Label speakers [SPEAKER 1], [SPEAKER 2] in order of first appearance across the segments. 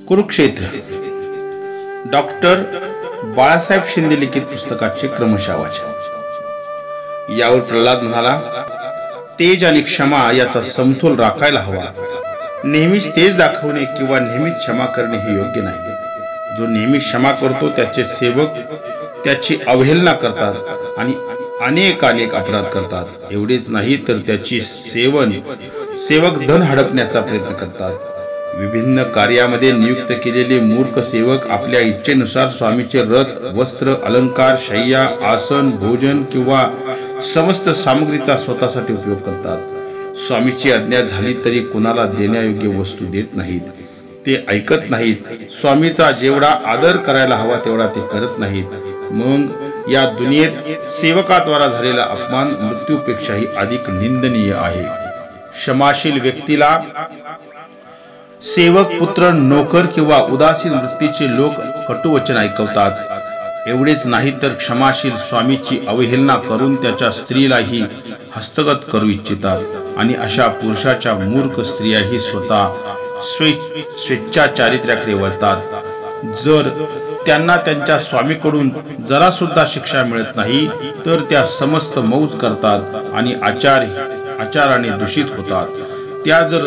[SPEAKER 1] Kurukshetra doctor Balasaheb Shinde लिखित पुस्तकाचे क्रमशः वाचन। यावर प्रल्हाद म्हणाला, तेज आणि क्षमा याचा समतोल राखायला हवा। नेहमीच तेज दाखवणे किंवा नेहमीच क्षमा करणे हे योग्य नाही। जो नेहमी क्षमा करतो त्याचे सेवक त्याची अवहेलना करतात आणि अनेक अपराध करतात। एवढेच नाही तर त्याची सेवक धन हडपण्याचा प्रयत्न करतात। विभिन्न कार्यामध्ये नियुक्त केलेले मूर्ख सेवक आपल्या इच्छेनुसार स्वामीचे रथ, वस्त्र, अलंकार, शय्या, आसन, भोजन किंवा समस्त सामग्रीचा स्वतःसाठी उपयोग करतात। स्वामीची आज्ञा झाली तरी कुणाला देण्यायोग्य वस्तू देत नाहीत, ते ऐकत नाहीत। स्वामीचा जेवढा आदर करायला हवा तेवढा ते करत नाहीत। मग या दुनियेत सेवकाद्वारा झालेला अपमान मृत्यूपेक्षाही अधिक निंदनीय आहे। क्षमाशील व्यक्तीला सेवक, पुत्र, नोकर किंवा उदासीन वृत्तीचे लोक कटुवचन ऐकवतात। एवढेच नाही तर क्षमाशील स्वामीची अवहेलना करून त्याच्या स्त्रीलाही हस्तगत करू इच्छितात आणि अशा पुरुषाच्या मूर्ख स्त्रियाही स्वतः स्वेच्छाचारित्र्याकडे वळतात। जर त्यांना त्यांच्या स्वामीकडून जरा सुद्धा शिक्षा मिळत नाही तर त्या समस्त मौज करतात आणि आचाराने दूषित होतात। त्या जर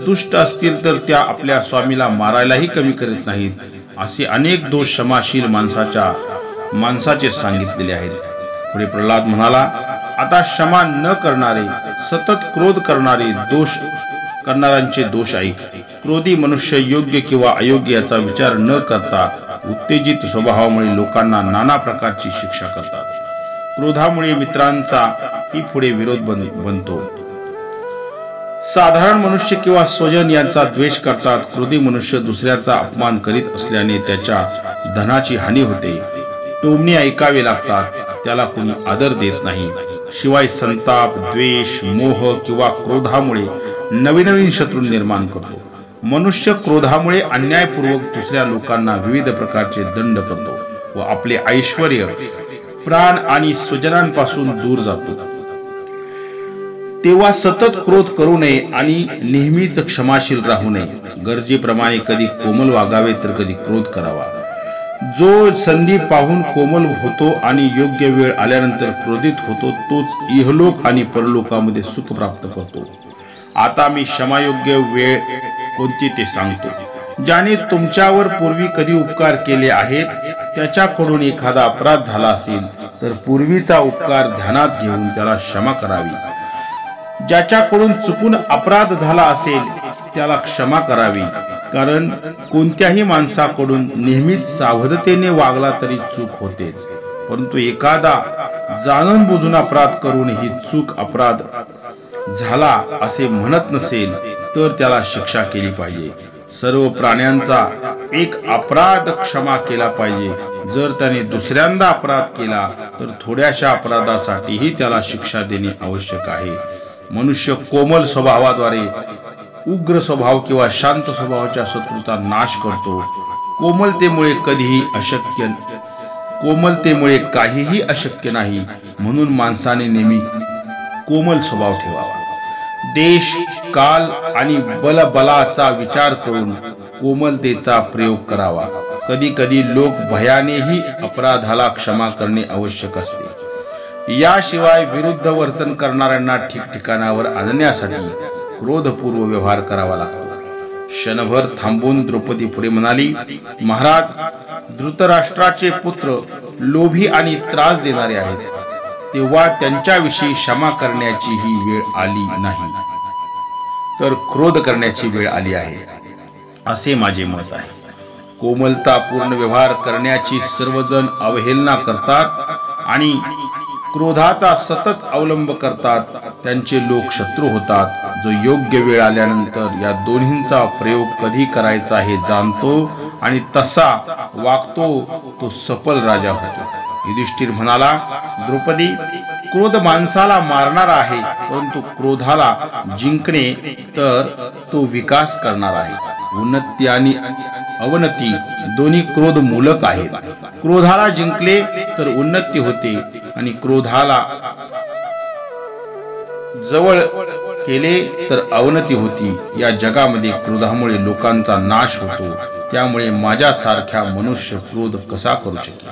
[SPEAKER 1] दुष्ट असतील तर त्या आपल्या स्वामीला मारायलाही कमी करीत नाहीत। असे अनेक दोष क्षमाशील माणसाचे सांगितलेले आहेत। पुढे प्रल्हाद म्हणाला, आता क्षमा न करणारे, सतत क्रोध करणाऱ्यांचे दोष ऐक। क्रोधी मनुष्य योग्य किंवा अयोग्य याचा विचार न करता उत्तेजित स्वभावामुळे लोकांना नाना प्रकारची शिक्षा करतात। क्रोधामुळे मित्रांचा ही पुढे विरोध बनतो। साधारण मनुष्य किंवा स्वजन यांचा द्वेष करतात। क्रोधी मनुष्य दुसऱ्याचा अपमान करीत असल्याने त्याच्या धनाची हानी होते। टोमणे ऐकावे लागतात, त्याला कोणी आदर देत नाही। शिवाय संताप, द्वेष, मोह किंवा क्रोधामुळे नवीन शत्रू निर्माण करतो। मनुष्य क्रोधामुळे अन्यायपूर्वक दुसऱ्या लोकांना विविध प्रकारचे दंड करतो व आपले ऐश्वर्य, प्राण आणि स्वजनांपासून दूर जातो। तेव्हा सतत क्रोध करू नये आणि नेहमीच क्षमाशील राहू नये। गरजेप्रमाणे कधी कोमल वागावे तर कधी क्रोध करावा। जो संधी पाहून कोमल होतो आणि योग्य वेळ आल्यानंतर क्रोधित होतो तोच इहलोक आणि परलोकामध्ये सुख प्राप्त करतो। आता मी क्षमायोग्य वेळ कोणती ते सांगतो। ज्याने तुमच्यावर पूर्वी कधी उपकार केले आहेत त्याच्याकडून एखादा अपराध झाला असेल तर पूर्वीचा उपकार ध्यानात घेऊन त्याला क्षमा करावी। ज्याच्याकडून चुकून अपराध झाला असेल त्याला क्षमा करावी, कारण कोणत्याही माणसाकडून नेहमीच सावधतेने वागला तरी चूक होतेच। परंतु एखादा जाणून बुजून अपराध करून ही चूक अपराध झाला असे म्हणत नसेल तर त्याला शिक्षा केली पाहिजे। सर्व प्राण्यांचा एक अपराध क्षमा केला पाहिजे। जर त्याने दुसऱ्यांदा अपराध केला तर थोड्याशा अपराधासाठीही त्याला शिक्षा देणे आवश्यक आहे। मनुष्य कोमल स्वभावाद्वारे उग्र स्वभाव किंवा शांत स्वभावाच्या शत्रूचा नाश करतो। कोमलतेमुळे काहीही अशक्य नाही, म्हणून माणसाने नेहमी कोमल स्वभाव ठेवावा। देश, काल आणि बलाचा विचार करून कोमलतेचा प्रयोग करावा। कधी कधी लोक भयानेही अपराधाला क्षमा करणे आवश्यक असते। याशिवाय विरुद्ध वर्तन करणाऱ्यांना ठिकठिकाणावर आणण्यासाठी क्रोधपूर्व व्यवहार करावा लागतो। क्षणभर थांबून द्रौपदी पुढे म्हणाली, महाराज, धृतराष्ट्राचे पुत्र लोभी आणि त्रास देणारे आहेत, तेव्हा त्यांच्याविषयी क्षमा करण्याची ही वेळ आली नाही तर क्रोध करण्याची वेळ आली आहे, असे माझे मत आहे। कोमलतापूर्ण व्यवहार करण्याची सर्वजण अवहेलना करतात आणि क्रोधाचा सतत अवलंब करतात, त्यांचे लोक शत्रू होतात। जो योग्य वेळ आल्यानंतर या दोन्हींचा प्रयोग कधी करायचा हे जाणतो आणि तसा वागतो तो सफल राजा होतो। युधिष्ठिर म्हणाला, द्रौपदी, क्रोध माणसाला मारणारा आहे, परंतु क्रोधाला जिंकणे तर तो विकास करणार आहे। उन्नती आणि अवनती दोन्ही क्रोध मूलक आहेत। क्रोधाला जिंकले तर उन्नती होते आणि क्रोधाला जवळ केले तर अवनती होती। या जगामध्ये क्रोधामुळे लोकांचा नाश होतो, त्यामुळे माझ्यासारख्या मनुष्य क्रोध कसा करू शकेल?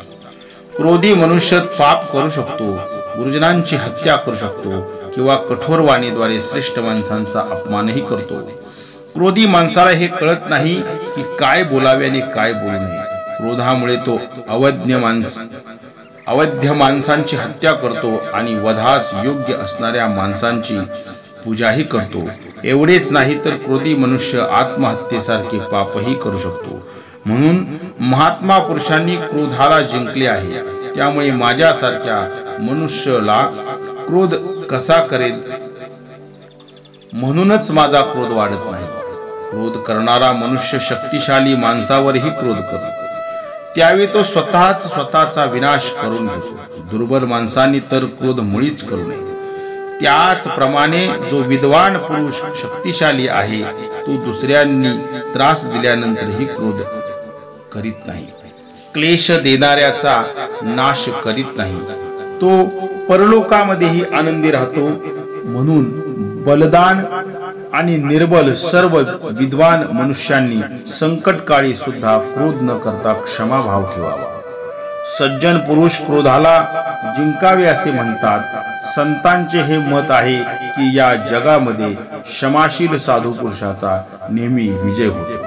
[SPEAKER 1] क्रोधी मनुष्य पाप करू शकतो, गुरुजनांची हत्या करू शकतो किंवा कठोर वाणीद्वारे श्रेष्ठ माणसांचा अपमानही करतो. क्रोधी माणसाला हे कळत नाही की काय बोलावे आणि काय बोलू नये. क्रोधामुळे तो अवैध माणसांची हत्या करतो आणि वधास योग्य असणाऱ्या माणसांची पूजाही करतो. एवढेच नाही तर क्रोधी मनुष्य आत्महत्येसारखे पापही करू शकतो. म्हणून महात्मा पुरुषांनी क्रोधाला जिंकले आहे. त्यामुळे माझ्यासारख्या मनुष्याला क्रोध कसा करेल? म्हणूनच माझा क्रोध वाढत नाही. क्रोध करणारा मनुष्य शक्तिशाली माणसावरही क्रोध करतो. त्यावेळी तो स्वतःचा विनाश करून घेतो. दुर्बल माणसांनी तर क्रोध मुळीच करू नये. त्याचप्रमाणे जो विद्वान पुरुष शक्तिशाली आहे तो दुसऱ्यांनी त्रास दिल्यानंतरही क्रोध करीत नाही. क्लेश देणाऱ्याचा नाश करीत नाही. तो परलोकामध्येही आनंदी राहतो. म्हणून बलदान आणि निर्बल सर्व विद्वान मनुष्यांनी संकटकाळी सुद्धा क्रोध न करता क्षमाभाव ठेवावा. सज्जन पुरुष क्रोधाला जिंकावे असे म्हणतात. संतांचे हे मत आहे की या जगामध्ये क्षमाशील साधू पुरुषाचा नेहमी विजय होतो.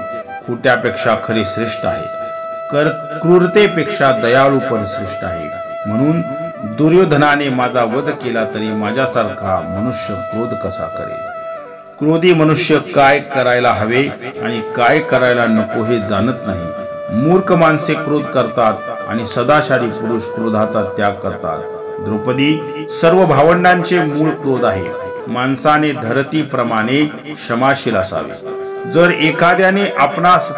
[SPEAKER 1] खोट्यापेक्षा खरे श्रेष्ठ आहे. क्रूरतेपेक्षा दयाळू पण श्रेष्ठ आहे. म्हणून दुर्योधनाने माझा वध केला तरी माझ्यासारखा मनुष्य क्रोध कसा करेल? क्रोधी मनुष्य काय करायला हवे आणि काय करायला नको हे जाणत नाही. मूर्ख माणसे क्रोध करतात आणि सदाचारी पुरुष क्रोधाचा त्याग करतात. द्रौपदी, सर्व भावंडांचे मूळ क्रोध आहे. माणसाने धरतीप्रमाणे क्षमाशील असावे. जर एखाद्याने आपणास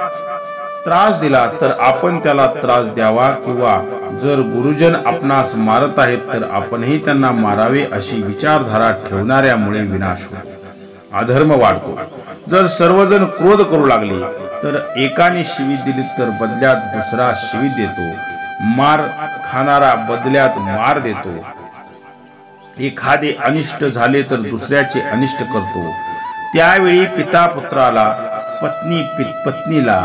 [SPEAKER 1] त्रास दिला तर आपण त्याला त्रास द्यावा, किंवा जर गुरुजन आपणास मारत आहेत तर आपणही त्यांना मारावे अशी विचारधारा ठेवणाऱ्यामुळे विनाश होतो, अधर्म वाढतो. जर सर्वजण क्रोध करू लागले तर एकाने शिवी दिली तर बदल्यात दुसरा शिवी देतो. मार खाणारा बदल्यात मार देतो. एखादे अनिष्ट झाले तर दुसऱ्याचे अनिष्ट करतो. त्यावेळी पिता पुत्राला, पत्नी पत्नीला,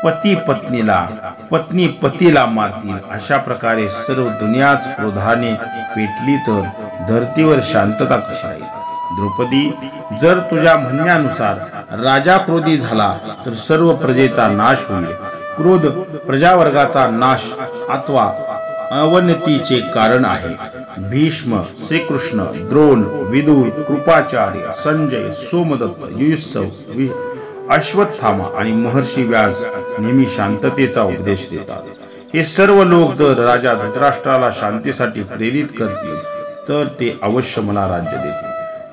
[SPEAKER 1] पती पत्नीला, पत्नी पतीला मारतील. अशा प्रकारे सर्व दुनियाच क्रोधाने पेटली तर धरतीवर शांतता कशी राहील? द्रौपदी, जर तुझ्या म्हणण्यानुसार राजा क्रोधी झाला तर सर्व प्रजेचा नाश होईल. क्रोध प्रजावर्गाचा नाश अथवा अवनतीचे कारण आहे. भीष्म, श्रीकृष्ण, द्रोण, विदुर, कृपाचार्य, संजय, सोमदत्त, युयुत्सव, अश्वत्थामा आणि महर्षी व्यास नेहमी शांततेचा उपदेश देतात. हे सर्व लोक जर राजा धृतराष्ट्राला शांतीसाठी प्रेरित करतील तर ते अवश्य मला राज्य देतील.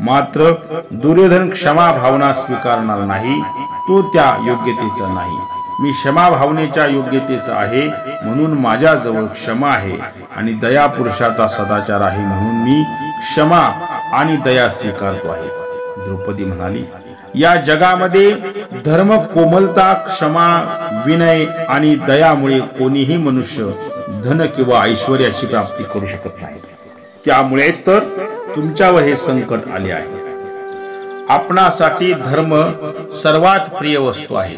[SPEAKER 1] मात्र दुर्योधन क्षमा भावना स्वीकारणार नाही. तो त्या योग्यतेचा नाही. मी क्षमा भावनेच्या योग्यतेचा आहे म्हणून माझ्याजवळ क्षमा आहे, आणि दया पुरुषाचा सदाचार आहे म्हणून मी क्षमा आणि दया स्वीकारतो आहे. द्रौपदी म्हणाली, या जगामध्ये धर्म, कोमलता, क्षमा, विनय आणि दयामुळे कोणीही मनुष्य धन किंवा ऐश्वर्याची प्राप्ती करू शकत नाही. त्यामुळेच तर तुमच्यावर हे संकट आले आहे. आपणासाठी धर्म सर्वात प्रिय वस्तू आहे.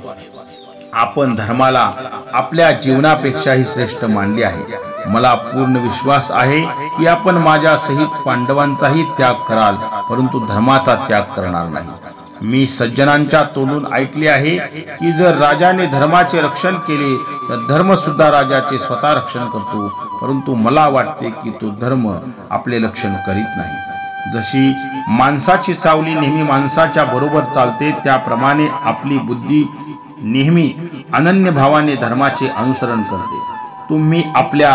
[SPEAKER 1] आपण धर्माला आपल्या जीवनापेक्षाही श्रेष्ठ मानले आहे. मला पूर्ण विश्वास आहे की आपण माझ्या सहित पांडवांचाही त्याग कराल, परंतु धर्माचा त्याग करणार नाही. मी सज्जनांच्या तोंडून ऐकले आहे की जर राजाने धर्माचे रक्षण केले तर धर्म सुद्धा राजाचे स्वतः रक्षण करतो, परंतु मला वाटते की तो धर्म आपले रक्षण करीत नाही. जशी माणसाची सावली नेहमी माणसाच्या बरोबर चालते, त्याप्रमाणे आपली बुद्धी नेहमी अनन्य भावाने धर्माचे अनुसरण करते. तुम्ही आपल्या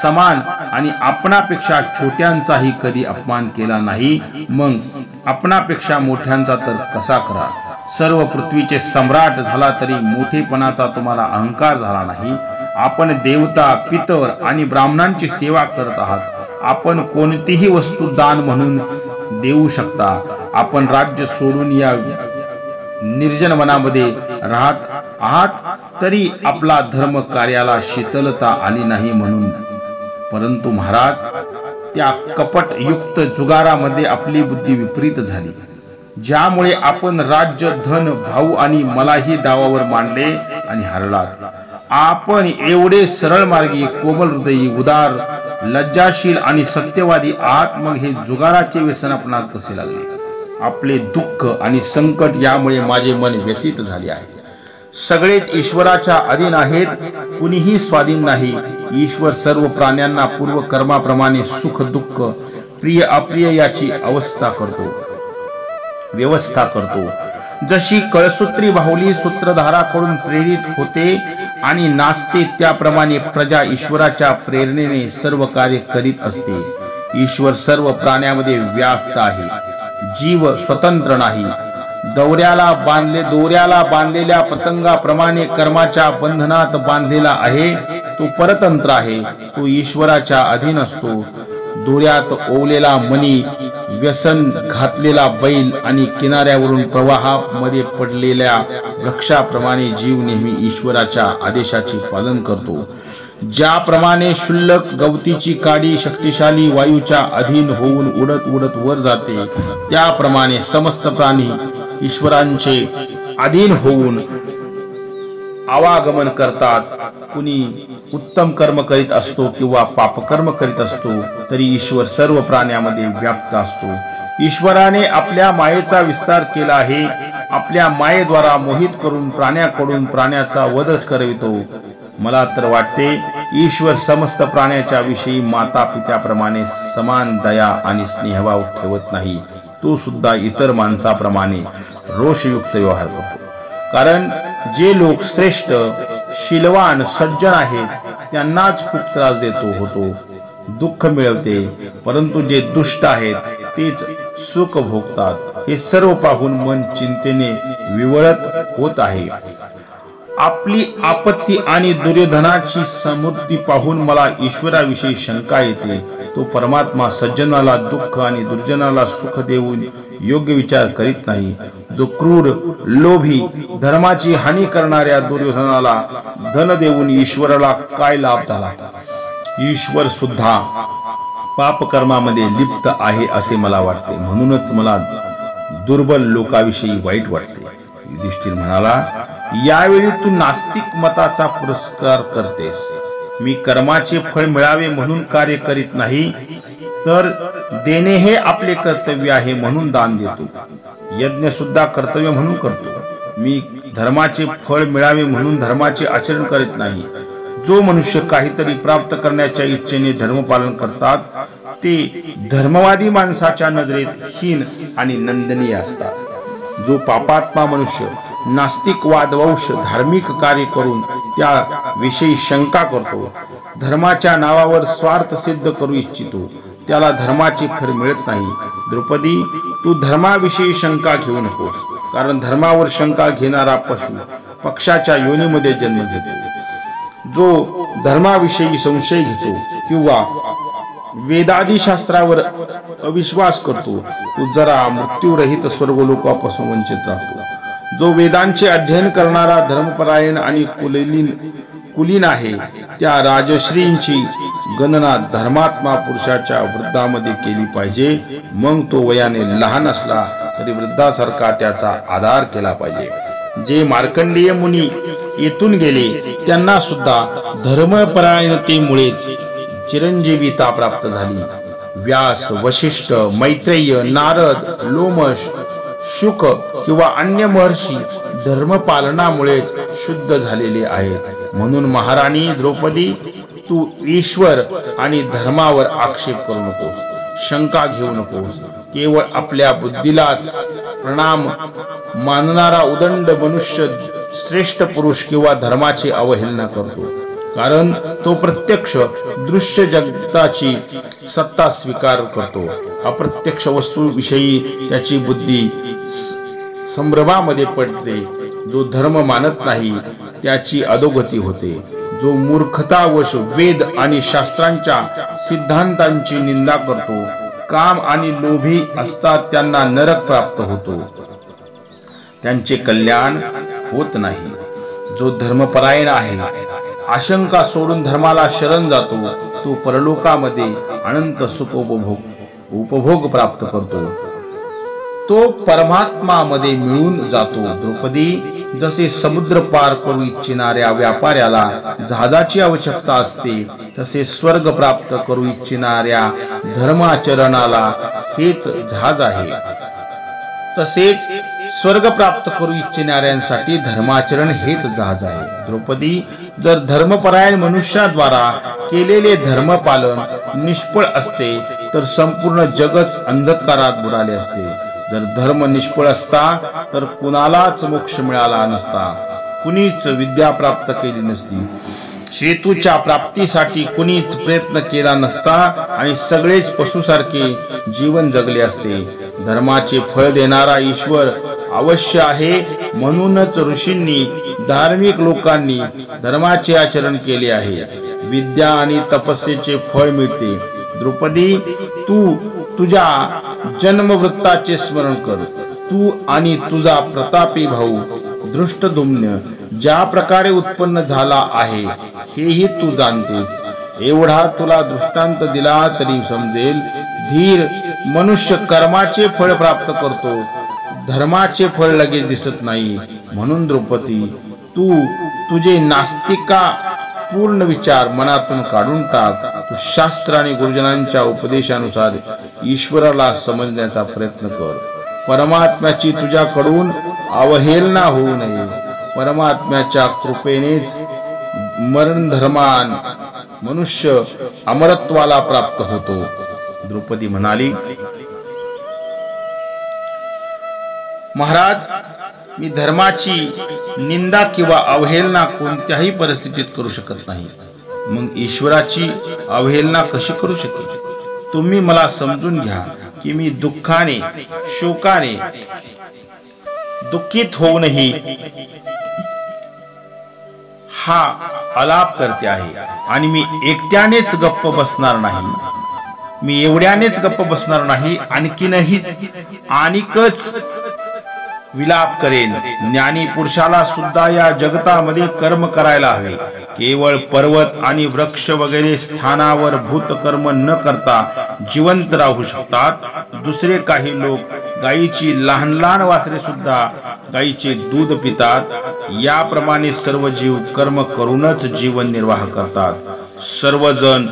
[SPEAKER 1] समान आणि आपणापेक्षा छोट्यांचाही कधी अपमान केला नाही, मग आपणापेक्षा मोठ्यांचा तर कसा करा? सर्व पृथ्वीचे सम्राट झाला तरी मोठेपणाचा तुम्हाला अहंकार झाला नाही. आपण देवता, पितर आणि ब्राह्मणांची सेवा करत आहात. आपण कोणतीही वस्तू दान म्हणून देऊ शकता. आपण राज्य सोडून या निर्जन वनामध्ये राहत आहात तरी आपला धर्म कार्याला शीतलता आली नाही म्हणून. परंतु महाराज, त्या कपटयुक्त जुगारामध्ये आपली बुद्धी विपरीत झाली. ज्यामुळे आपण राज्य, धन, भाऊ आणि मलाही डावावर मांडले आणि हरलात. आपण एवढे सरळ मार्गी, कोमल हृदयी, उदार, लज्जाशील आणि सत्यवादी आहात, मग हे जुगाराचे व्यसन आपणास कसे लागले? आपले दुःख आणि संकट यामुळे माझे मन व्यतीत झाले आहे. सगळेच ईश्वराच्या अधीन आहेत, कुणीही स्वाधीन नाही. ईश्वर सर्व प्राण्यांना पूर्व कर्माप्रमाणे सुख दुःख, प्रिय अप्रिय याची व्यवस्था करतो. जशी कळसूत्री बाहुली सूत्रधाराकडून प्रेरित होते आणि नाचते, त्याप्रमाणे प्रजा ईश्वराच्या प्रेरणेने सर्व कार्य करीत असते. ईश्वर सर्व प्राण्यांमध्ये व्याप्त आहे. जीव स्वतंत्र नाही. दोऱ्याला बांधलेल्या पतंगाप्रमाणे कर्माच्या बंधनात बांधलेला आहे. तो परतंत्र आहे. तो ईश्वराच्या अधीन असतो. दोऱ्यात ओवलेला मणी, व्यसन घातलेला बैल आणि किनाऱ्यावरून प्रवाहामध्ये पडलेल्या वृक्षाप्रमाणे जीव नेहमी ईश्वराच्या आदेशाचे पालन करतो. ज्याप्रमाणे क्षुल्लक गवतीची काडी शक्तिशाली वायूच्या अधीन होऊन उडत उडत वर जाते, त्याप्रमाणे समस्त प्राणी ईश्वरांचे अधीन होऊन आवागमन करतात. कुणी उत्तम कर्म करीत असतो किंवा पापकर्म करीत असतो, तरी ईश्वर सर्व प्राण्यांमध्ये व्याप्त असतो. ईश्वराने आपल्या मायेचा विस्तार केला आहे. आपल्या मायेद्वारा मोहित करून प्राण्याकडून प्राण्याचा वध करवितो. मला तर वाटते ईश्वर समस्त प्राण्याच्या विषयी माता पित्याप्रमाणे समान दया आणि स्नेहभाव ठेवत नाही. तो सुद्धा इतर माणसाप्रमाणे रोषयुक्त व्यवहार करतो. कारण जे लोक श्रेष्ठ, शीलवान, सज्जन आहेत, त्यांनाच खूप त्रास होतो, दुःख मिळवते. परंतु जे दुष्ट आहेत तेच सुख भोगतात. हे सर्व पाहून मन चिंतेने विवळत होत आहे. आपली आपत्ती आणि दुर्योधनाची समृद्धी पाहून मला ईश्वराविषयी शंका येते. तो परमात्मा सज्जनाला दुःख आणि दुर्जनाला सुख देऊन योग्य विचार करीत नाही. जो क्रूर, लोभी, धर्माची हानी करणाऱ्या दुर्योधनाला धन देऊन ईश्वराला काय लाभ झाला? ईश्वर सुद्धा पापकर्मामध्ये लिप्त आहे असे मला वाटते. म्हणूनच मला दुर्बल लोकाविषयी वाईट वाटते. युधिष्ठिर म्हणाला, यावेळी तू नास्तिक मताचा पुरस्कार करतेस. मी कर्माचे फळ मिळावे म्हणून कार्य करीत नाही, तर देणे हे आपले कर्तव्य आहे म्हणून दान देतो. यज्ञ सुद्धा कर्तव्य म्हणून करतो. मी धर्माचे फळ मिळावे म्हणून धर्माचे आचरण करीत नाही. जो मनुष्य काहीतरी प्राप्त करण्याच्या इच्छेने धर्म पालन करतात, ते धर्मवादी माणसाच्या नजरेत हीन आणि निंदनीय असतात. जो पापात्मा मनुष्य नास्तिक वादवंश धार्मिक कार्य करून त्याविषयी शंका करतो, धर्माच्या नावावर स्वार्थ सिद्ध करू इच्छितो, त्याला धर्माचे फळ मिळत नाही. द्रौपदी, तू धर्माविषयी शंका घेऊ नकोस. कारण धर्मावर शंका घेणारा पशु पक्षाच्या योनीमध्ये जन्म घेतो. जो धर्माविषयी संशय घेतो किंवा वेदादी शास्त्रावर अविश्वास करतो, तो जरा मृत्यूरहित स्वर्गलोकापासून वंचित राहतो. जो वेदांचे अध्ययन करणारा धर्मपरायण आणि कुलीन आहे, त्या राजश्रींची गणना धर्मात्मा पुरुषाच्या वृद्धामध्ये केली पाहिजे. मग तो वयाने लहान असला तरी वृद्धासारखा त्याचा आदर केला पाहिजे. जे मार्कंडेय मुनी येथून गेले, त्यांना सुद्धा धर्मपरायणतेमुळेच चिरंजीविता प्राप्त झाली. व्यास, वशिष्ठ, मैत्रेय, नारद, लोमश, शुक किंवा अन्य महर्षी धर्मपालनामुळेच शुद्ध झालेले आहेत. म्हणून महाराणी द्रौपदी, तू ईश्वर आणि धर्मावर आक्षेप करू नकोस, शंका घेऊ नकोस. केवळ आपल्या बुद्धीलाच प्रणाम मानणारा उदंड मनुष्य श्रेष्ठ पुरुष किंवा धर्माची अवहेलना करतो. कारण तो प्रत्यक्ष दृश्य जगताची सत्ता स्वीकार करतो. अप्रत्यक्ष वस्तूविषयी त्याची बुद्धी संभ्रमामध्ये पडते. जो धर्म मानत नाही त्याची अधोगती होते. जो मूर्खतावश वेद आणि शास्त्रांच्या सिद्धांतांची निंदा करतो, काम आणि लोभी असतात त्यांना नरक प्राप्त होतो, त्यांचे कल्याण होत नाही. जो धर्मपरायण आहे, आशंका सोडून धर्माला शरण जातो, तो परलोकामध्ये अनंत सुख उपभोग प्राप्त करतो. तो परमात्मामध्ये मिळून जातो. द्रौपदी, जसे समुद्र पार करू इच्छिणाऱ्या व्यापाऱ्याला जहाजाची आवश्यकता असते, तसे स्वर्ग प्राप्त करू इच्छिणाऱ्या धर्माचरणाला हेच जहाज आहे. तसेच स्वर्ग प्राप्त करू इच्छिणाऱ्यांसाठी धर्माचरण हेच जहाज आहे. द्रौपदी, जर धर्मपरायण मनुष्याद्वारा केलेले धर्मपालन निष्फळ असते तर संपूर्ण जगच अंधकारात बुडाले असते. जर धर्म निष्फळ असता तर कुणालाच मोक्ष मिळाला नसता, कुणीच विद्या प्राप्त केली नसती, हेतूच्या प्राप्तीसाठी कुणीच प्रयत्न केला नसता आणि सगळेच पशुसारखे जीवन जगले असते. धर्माचे फळ देणारा ईश्वर अवश्य आहे, म्हणूनच ऋषींनी, धार्मिक लोकांनी धर्माचे आचरण केले आहे. विद्या आणि तपस्येचे फळ मिळते. द्रौपदी, तू तुझ्या जन्मवृत्ताचे स्मरण कर. तू आणि तुझा प्रतापी भाऊ धृष्टद्युम्न ज्या प्रकारे उत्पन्न झाला आहे हेही तू जाणतेस. एवढा तुला दृष्टांत दिला तरी समजेल. धीर मनुष्य कर्माचे फळ प्राप्त करतो, धर्माचे फळ लगेच दिसत नाही. म्हणून द्रौपदी, तू तुझे नास्तिका पूर्ण विचार मनातून काढून टाक. तू शास्त्र आणि गुरुजनांच्या उपदेशानुसार ईश्वराला समजण्याचा प्रयत्न कर. परमात्म्याची तुझ्याकडून अवहेलना होऊ नये. परमात्म्याच्या कृपेनेच मरण धर्मान मनुष्य अमरत्वाला प्राप्त होतो. द्रौपदी म्हणाली, महाराज, मी धर्माची निंदा किंवा अवहेलना कोणत्याही परिस्थितीत करू शकत नाही. मग ईश्वराची अवहेलना कशी करू शकेल? तुम्ही मला समजून घ्या की मी दुःखाने, शोकाने दुःखित होऊनही हा आलाप करते आहे आणि मी एकट्यानेच गप्प बसणार नाही. मी एवढ्यानेच गप्प बसणार नाही, आणिकच विलाप करेन. ज्ञानी पुरुषाला सुद्धा या जगतामध्ये कर्म करायला हवे. केवळ पर्वत आणि वृक्ष वगैरे स्थानावर भूतकर्म न करता जिवंत राहू शकतात. दुसरे काही लोक गायीची लहान लहान वासरे सुद्धा गायीचे दूध पितात. याप्रमाणे सर्व जीव कर्म करूनच जीवन निर्वाह करतात. सर्वजण,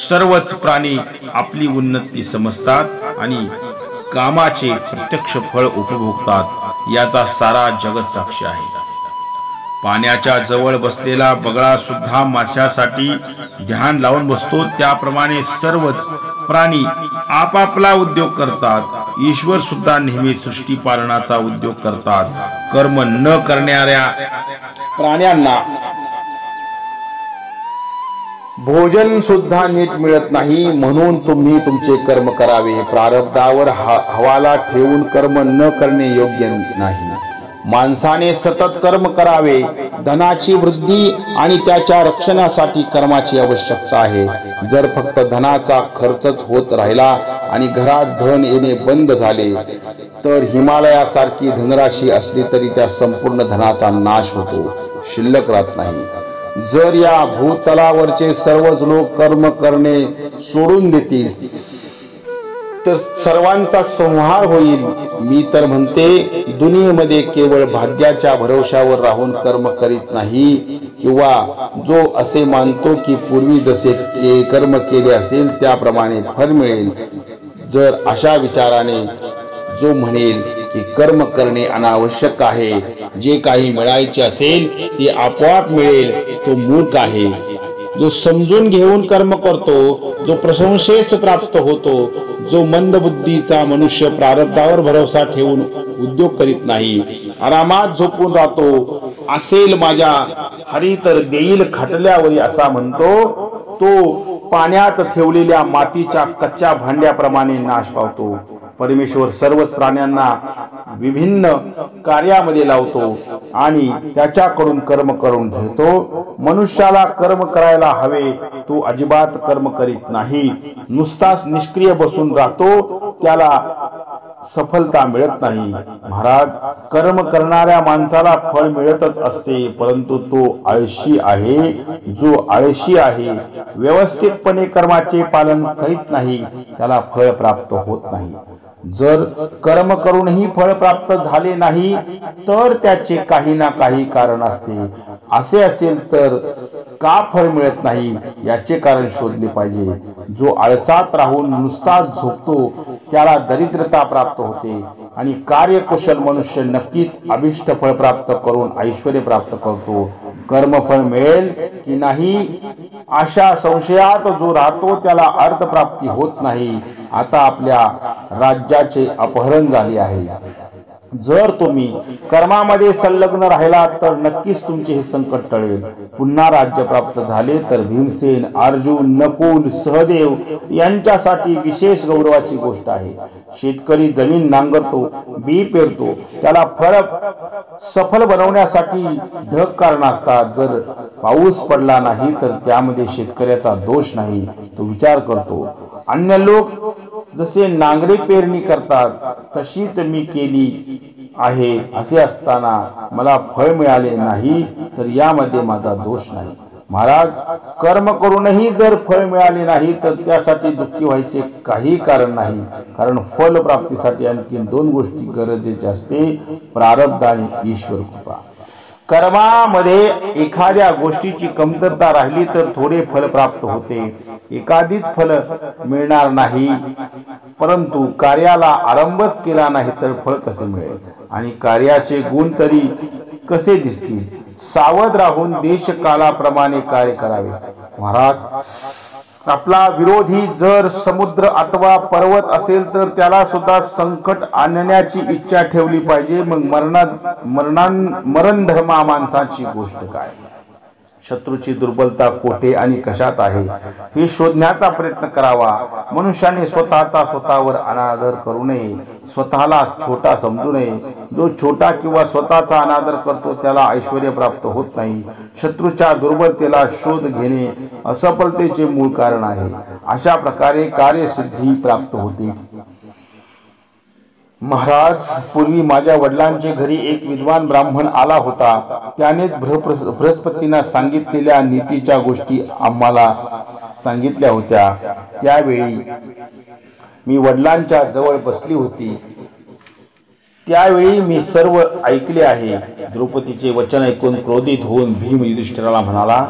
[SPEAKER 1] सर्वच प्राणी आपली उन्नती समजतात आणि कामाचे प्रत्यक्ष फळ उपभोगतात. याचा सारा जगत साक्षी आहे. पाण्याच्या जवळ बसलेला बगळा सुद्धा माशासाठी ध्यान लावून बसतो. त्याप्रमाणे सर्वच प्राणी आपापला उद्योग करतात. ईश्वर सुद्धा नेहमी सृष्टी पालनाचा उद्योग करतात. कर्म न करणाऱ्या प्राण्यांना भोजन सुद्धा नीट मिळत नाही. म्हणून तुम्ही तुमचे कर्म करावे. प्रारब्धावर हवाला ठेवून कर्म न करणे योग्य नाही. माणसाने सतत कर्म करावे. धनाची वृद्धी आणि त्याच्या रक्षणासाठी कर्माची आवश्यकता आहे. जर फक्त धनाचा खर्चच होत राहिला आणि घरात धन येणे बंद झाले तर हिमालयासारखी धनराशी असली तरी त्या संपूर्ण धनाचा नाश होतो, शिल्लक राहत नाही. जर या भूतलावरचे सर्वच लोक कर्म करणे सोडून देतील तर सर्वांचा संहार होईल. मी तर म्हणते, दुनियेमध्ये केवळ भाग्याच्या भरोशावर राहून कर्म करीत नाही किंवा जो असे मानतो की पूर्वी जसे कर्म केले असेल त्याप्रमाणे फळ मिळेल, जर अशा विचाराने जो म्हणेल की कर्म करणे अनावश्यक आहे, जे काही मिळायचे असेल ते आपोआप मिळेल, तो मूर्ख आहे. जो समजून घेऊन कर्म करतो, जो प्रशंसेस प्राप्त होतो, जो मंदबुद्धीचा मनुष्य प्रारब्धावर भरोसा ठेवून उद्योग करीत नाही, आरामात झोपून राहतो, असेल माझ्या हरी तर देईल खाटल्यावरी असा म्हणतो, तो पाण्यात ठेवलेल्या मातीच्या कच्च्या भांड्याप्रमाणे नाश पावतो. परमेश्वर सर्वच प्राण्यांना विभिन्न कार्यामध्ये लावतो आणि त्याच्याकडून कर्म करून घेतो. मनुष्याला कर्म करायला हवे, तो अजिबात कर्म करीत नाही, नुसताच निष्क्रिय बसून राहतो, त्याला सफलता मिळत नाही. महाराज, कर्म करणाऱ्या माणसाला फळ मिळतच असते, परंतु तो आळशी आहे. जो आळशी आहे, व्यवस्थितपणे कर्माचे पालन करीत नाही, त्याला फळ प्राप्त होत नाही. जर कर्म करूनही फळ प्राप्त झाले नाही तर त्याचे काही ना काही कारण असते. असे असेल तर का फळ मिळत नाही याचे कारण शोधले पाहिजे. जो आळसात राहून नुसताच झोपतो त्याला दरिद्रता प्राप्त होते आणि कार्यकुशल मनुष्य नक्कीच अभिष्ट फळ प्राप्त करून ऐश्वर्य प्राप्त करतो. कर्मफळ मिळेल की नाही अशा संशयात जो राहतो त्याला अर्थप्राप्ती होत नाही. आता आपल्या राज्याचे अपहरण झाले आहे. जर तुम्ही कर्मामध्ये संलग्न राहिला तर नक्कीच तुमचे हे संकट टळेल. पुन्हा राज्य प्राप्त झाले तर भीमसेन, अर्जुन, नकुल, सहदेव यांच्यासाठी विशेष गौरवाची गोष्ट आहे. शेतकरी जमीन नांगरतो, बी पेरतो, त्याला फळ सफल बनवण्यासाठी ढग कारण असतात. जर पाऊस पडला नाही तर त्यामध्ये शेतकऱ्याचा दोष नाही, तो विचार करतो. अन्य लोक जसे नांगरे पेरणी करतात तशीच मी केली आहे. असे असताना मला फळ मिळाले नाही तर यामध्ये माझा दोष नाही. महाराज, कर्म करूनही जर फळ मिळाले नाही तर त्यासाठी दुःखी व्हायचे काही कारण नाही. कारण फल प्राप्तीसाठी आणखी दोन गोष्टी गरजेच्या असते, प्रारब्ध आणि ईश्वर कृपा. कर्मामध्ये एखाद्या गोष्टीची कमतरता राहिली तर थोडे फल प्राप्त होते, एखादीच फल मिळणार नाही. परंतु कार्याला आरंभच केला नाही तर फळ कसे मिळेल आणि कार्याचे गुण तरी कसे दिसतील. सावध राहून देश कालाप्रमाणे कार्य करावे. महाराज, आपला विरोधी जर समुद्र अथवा पर्वत असेल तर त्याला सुद्धा संकट आणण्याची इच्छा ठेवली पाहिजे. मग मरण धर्मा माणसाची गोष्ट काय. शत्रूची दुर्बलता कोठे आणि कशात आहे हे शोधण्याचा प्रयत्न करावा. मनुष्याने स्वतःचा स्वतःवर अनादर करू नये, स्वतःला छोटा समजू नये. जो छोटा किंवा स्वतःचा अनादर करतो त्याला ऐश्वर्य प्राप्त होत नाही. शत्रूच्या दुर्बलतेला शोध घेणे असफलतेचे मूळ कारण आहे. अशा प्रकारे कार्यसिद्धी प्राप्त होते. महाराज, पूर्वी माझ्या वडिलांच्या घरी एक विद्वान ब्राह्मण आला होता. त्यानेच बृहस्पतींना सांगितलेल्या नीतीच्या गोष्टी आम्हाला सांगितल्या होत्या. त्यावेळी मी वडिलांच्या जवळ बसली होती. त्यावेळी मी सर्व ऐकले आहे. द्रौपदीचे वचन ऐकून क्रोधित होऊन भीम युधिष्ठिराला म्हणाला,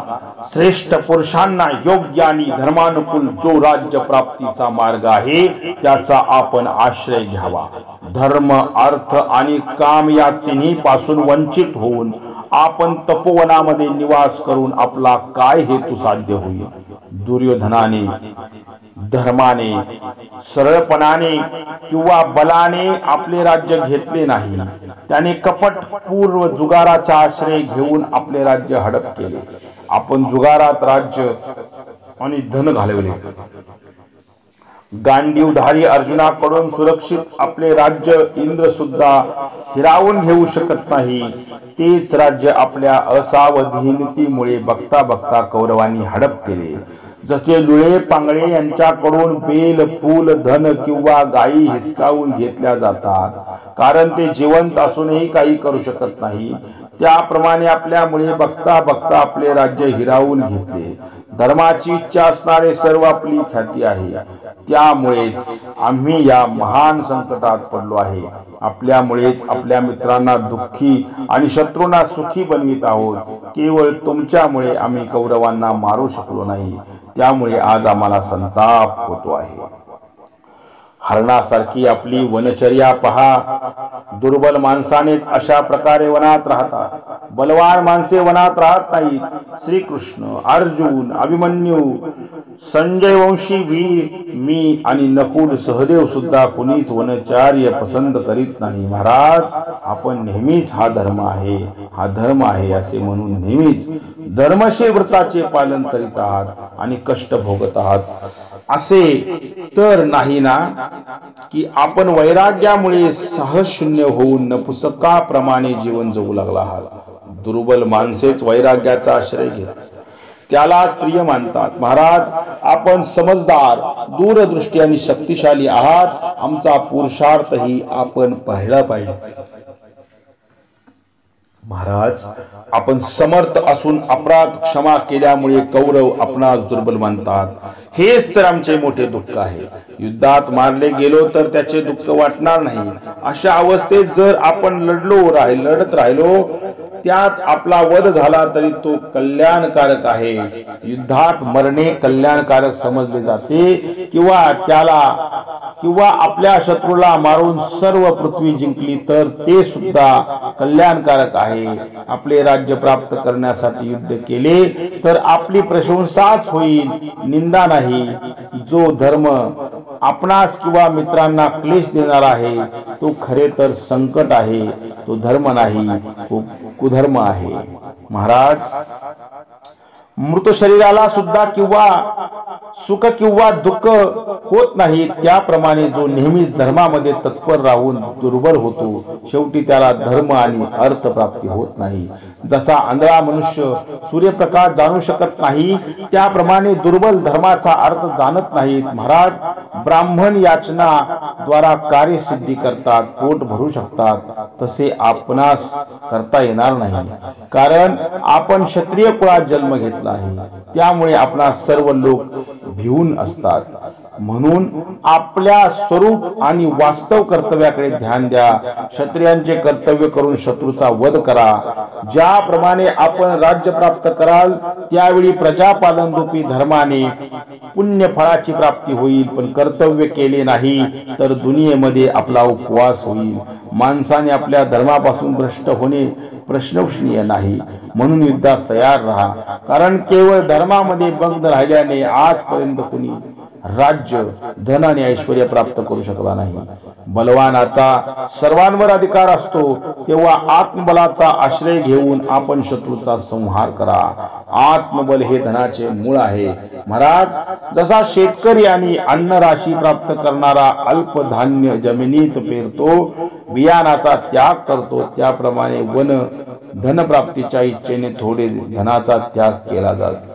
[SPEAKER 1] श्रेष्ठ पुरुषांना योग्य आणि धर्मानुकूल जो राज्य प्राप्तीचा मार्ग आहे त्याचा आपण आश्रय घ्यावा. धर्म, अर्थ आणि काम या तिन्ही पासून वंचित होऊन आपण तपोवनामध्ये निवास करून आपला काय हेतू साध्य होईल. दुर्योधनाने धर्माने, सरळपणाने किंवा बलाने आपले राज्य घेतले नाही. त्याने कपट पूर्व जुगाराचा आश्रय घेऊन आपले राज्य हडप केले. आपण जुगारात राज्य आणि धन घालवले. गांडीवधारी अर्जुनाकडून सुरक्षित आपले राज्य इंद्र सुद्धा हिरावून घेऊ शकत नाही. तेच राज्य आपल्या असावधानतेमुळे बघता बघता कौरवांनी हडप केले. जसे लुळे पांगळे यांच्याकडून बेल, फूल, धन किंवा गायी हिसकावून घेतल्या जातात कारण ते जिवंत असूनही काही करू शकत नाही, त्याप्रमाणे आपल्यामुळे बघता बघता आपले राज्य हिरावून घेतले. धर्माची इच्छा असणारे सर्व आपली ख्याती आहे. त्यामुळेच आम्ही या महान संकटात पडलो आहे. आपल्यामुळेच आपल्या मित्रांना दुःखी आणि शत्रूंना सुखी बनवित आहोत. केवळ तुमच्यामुळे आम्ही कौरवांना मारू शकलो नाही. त्यामुळे आज आम्हाला संताप होतो आहे. हरणासारखी आपली वनचर्या पहा. दुर्बल माणसानेच अशा प्रकारे वनात राहतात. बलवान माणसे वनात राहत नाहीत. श्रीकृष्ण, अर्जुन, अभिमन्यू, संजय वंशी वीर, मी आणि नकुल, सहदेव सुद्धा कुणीच वनचर्या पसंत करीत नाही. महाराज, आपण नेहमीच हा धर्म आहे, हा धर्म आहे असे म्हणून नेहमीच धर्मशील व्रताचे पालन करीत आहात आणि कष्ट भोगत आहात. असे तर नाही ना की आपण वैराग्यामुळे साहस शून्य होऊन नपुसकाप्रमाणे जीवन जगू लागला आहात. दुर्बल माणसेच वैराग्याचा आश्रय घेतात, त्यालाच प्रिय मानतात. महाराज, आपण समजदार, दूरदृष्टी आणि शक्तिशाली आहात. आमचा पुरुषार्थही आपण पाहिला पाहिजे. महाराज, आपण समर्थ असून अपराध क्षमा केल्यामुळे कौरव आपणास दुर्बल मानतात, हेच तर आमचे मोठे दुःख आहे. युद्धात मारले गेलो तर त्याचे दुःख वाटणार नाही. अशा अवस्थेत जर आपण लढत राहिलो, त्यात आपला वध झाला तरी तो कल्याणकारक आहे. युद्धात मरणे कल्याणकारक समजले जाते किंवा आपल्या शत्रूला मारून सर्व पृथ्वी जिंकली तर ते सुद्धा कल्याणकारक आहे. आपले राज्य प्राप्त करण्यासाठी युद्ध केले तर आपली प्रशंसाच होईल, निंदा नाही. जो धर्म आपणास किंवा मित्रांना क्लेश देणारा आहे तो खरे तर संकट आहे, तो धर्म नाही, कुधर्म आहे. महाराज, मृत शरीराला सुद्धा किंवा सुख किंवा दुःख होत नाही, त्याप्रमाणे जो नेहमीच धर्मामध्ये तत्पर राहून दुर्बल होतो, शेवटी त्याला धर्म आणि अर्थ प्राप्ती होत नाही. जसा आंधळा मनुष्य सूर्यप्रकाश जाणू शकत नाही, त्याप्रमाणे दुर्बल धर्माचा अर्थ जाणत नाहीत. महाराज, ब्राह्मण याचना द्वारा कार्यसिद्धी करतात, पोट भरू शकतात, तसे आपणास करता येणार नाही. कारण आपण क्षत्रिय कुळात जन्म घेतला आहे, त्यामुळे आपणास सर्व लोक भिवून असतात. म्हणून आपल्या स्वरूप आणि वास्तव कर्तव्याकडे ध्यान द्या. क्षत्रियांचे कर्तव्य करून शत्रूचा वध करा. ज्याप्रमाणे आपण राज्य प्राप्त कराल त्यावेळी प्रजापालन रूपी धर्माने पुण्य फळाची प्राप्ती होईल. पण कर्तव्य केले नाही तर दुनियेमध्ये आपला उपवास होईल. माणसाने आपल्या धर्मापासून भ्रष्ट होणे प्रश्नवशनीय नाही. म्हणून युद्धास तयार राहा. कारण केवळ धर्मामध्ये बंद राहिल्याने आजपर्यंत कुणी राज्य, धन आणि ऐश्वर्य प्राप्त करू शकला नाही. बलवानाचा सर्वांवर अधिकार असतो, तेव्हा आत्मबलाचा आश्रय घेऊन आपण शत्रूचा संहार करा. आत्मबल हे धनाचे मूळ आहे. महाराज, जसा शेतकरी आणि अन्न राशी प्राप्त करणारा अल्प धान्य जमिनीत पेरतो, बियाणाचा त्याग करतो, त्याप्रमाणे धन प्राप्तीच्या इच्छेने थोडे धनाचा त्याग केला जातो.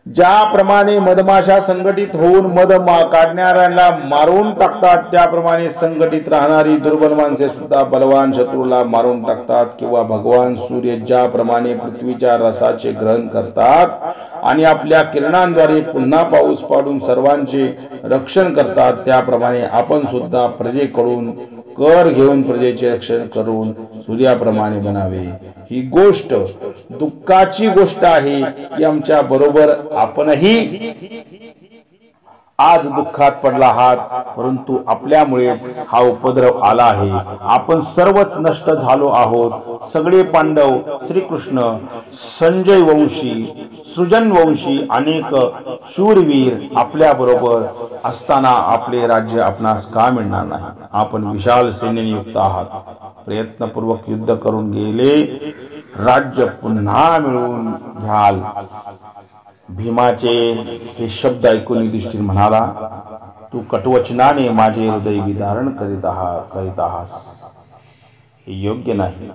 [SPEAKER 1] ज्याप्रमाणे मधमाशा संघटित होऊन मध काढणाऱ्यांना मारून टाकतात, त्याप्रमाणे संघटित राहणारी दुर्बल माणसे सुद्धा बलवान शत्रूला मारून टाकतात. किंवा भगवान सूर्य ज्याप्रमाणे पृथ्वीच्या रसाचे ग्रहण करतात आणि आपल्या किरणांद्वारे पुन्हा पाऊस पाडून सर्वांचे रक्षण करतात, त्याप्रमाणे आपण सुद्धा प्रजेकडून कर घेऊन प्रजेचे रक्षण करून सूर्याप्रमाणे बनावे. ही गोष्ट दुःखाची गोष्ट आहे की आमच्या बरोबर आपणही आज दुःखात पडला आहात, परंतु आपल्यामुळेच हा उपद्रव आला आहे. आपण सर्वच नष्ट झालो आहोत. सगळे पांडव, श्रीकृष्ण, संजय वंशी, सृजन वंशी, अनेक शूरवीर आपल्या बरोबर असताना आपले राज्य आपणास का मिळणार नाही? आपण विशाल सेनेने युक्त आहात. प्रयत्नपूर्वक युद्ध करून गेले राज्य पुन्हा मिळवून घ्याल. भीमाचे हे शब्द ऐकून युधिष्ठिर म्हणाला, तू कटवचनाने माझे हृदय विदारण करीत आहास. हे योग्य नाही.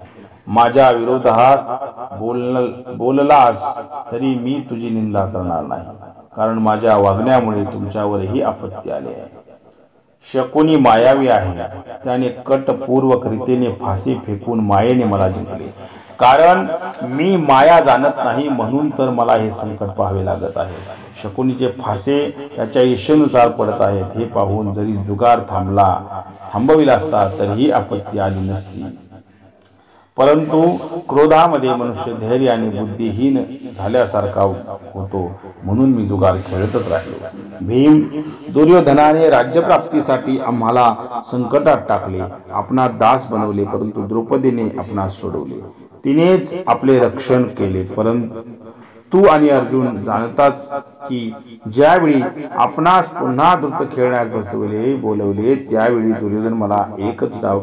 [SPEAKER 1] माझ्या विरोधात बोललास तरी मी तुझी निंदा करणार नाही, कारण माझ्या वागण्यामुळे तुमच्यावरही आपत्ती आली आहे. शकुनी मायावी आहे. त्याने कटपूर्वक रीतीने फाशी फेकून मायेने मला जिंकले. कारण मी माया जाणत नाही, म्हणून तर मला हे संकट पाहावे लागत आहे. शकुनीचे फासे त्याच्या इच्छेनुसार पडत आहेत. हे पाहून जरी जुगार थांबविला असता तरीही आपत्ती आली नसती. परंतु क्रोधामध्ये मनुष्य धैर्य आणि बुद्धिहीन झाल्यासारखा होतो, म्हणून मी जुगार खेळतच राहिलो. भीम, दुर्योधनाने राज्यप्राप्तीसाठी आम्हाला संकटात टाकले, आपणा दास बनवले, परंतु द्रौपदीने आपणास सोडवले. तिनेच आपले रक्षण केले. परंतु तू आणि अर्जुन जाणतात की ज्यावेळी आपणास पुन्हा द्रुत खेळण्यास बोलवले त्यावेळी दुर्योधन मला एकच डाव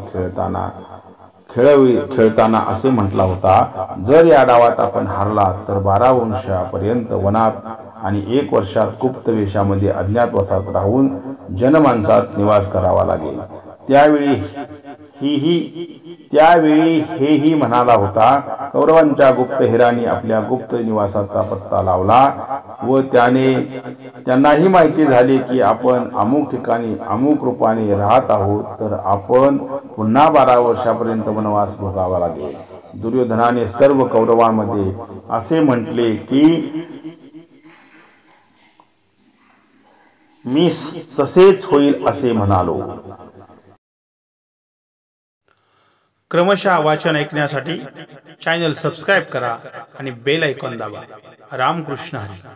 [SPEAKER 1] खेळताना असे म्हटला होता, जर या डावात आपण हारला तर 12 वर्षापर्यंत वनात आणि 1 वर्षात गुप्त वेशामध्ये अज्ञातवासात राहून जनमानसात निवास करावा लागेल. त्यावेळी हेही म्हणाला होता. कौरवांच्या गुप्तहेरांनी आपल्या गुप्त निवासाचा पत्ता लावला व त्यांनाही माहिती झाली की आपण अमुक ठिकाणी अमुक रूपाने राहत आहोत, तर आपण पुन्हा 12 वर्षापर्यंत वनवास भोगावा लागेल. दुर्योधनाने सर्व कौरवांमध्ये असे म्हटले की मी तसेच होईल असे म्हणालो. क्रमशः वाचन ऐकण्यासाठी चॅनल सबस्क्राईब करा आणि बेल आयकॉन दाबा. रामकृष्ण हरी.